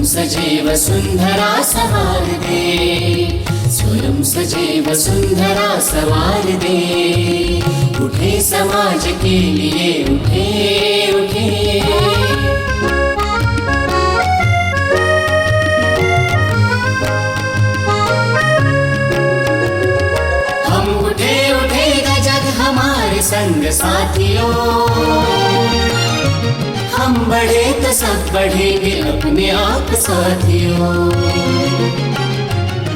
सजे वसुंधरा सवार दे, स्वयं सजे वसुंधरा सवार दे। उठे समाज के लिए उठे उठे, हम उठे उठेगा जग हमारे संग साथियों। हम बढ़े तो सब बढ़ेंगे अपने आप साथियों।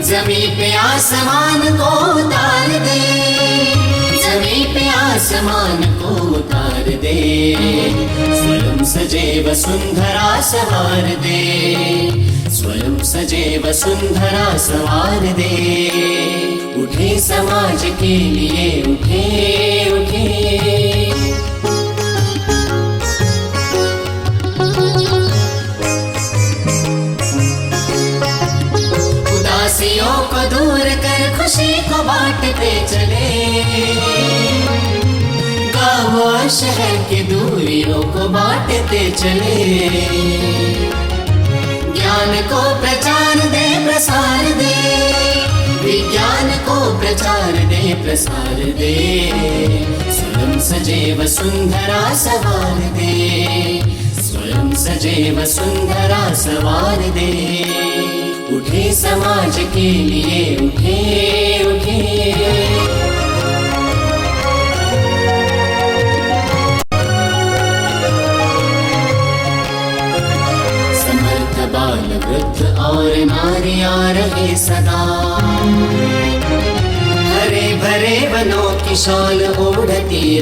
जमीन पे आसमान को उतार दे, जमीन पे आसमान को उतार दे। स्वयं सजे वसुंधरा सवार दे, स्वयं सजे वसुंधरा सवार दे। उठे समाज के लिए उठे उठे, उदासियों को दूर कर खुशी को बांटते चले। गाँव और शहर की दूरियों को बांटते चले। ज्ञान को प्रचार दे प्रसार दे, विज्ञान को प्रचार दे प्रसार दे। स्वयं सजे वसुंधरा सवार दे, स्वयं सजे वसुंधरा सवार दे। उठे समाज के लिए उठे उठे, समर्थ बाल वृद्ध और नारियां रहे सदा। हरे भरे वनों की शाल ओढ़ती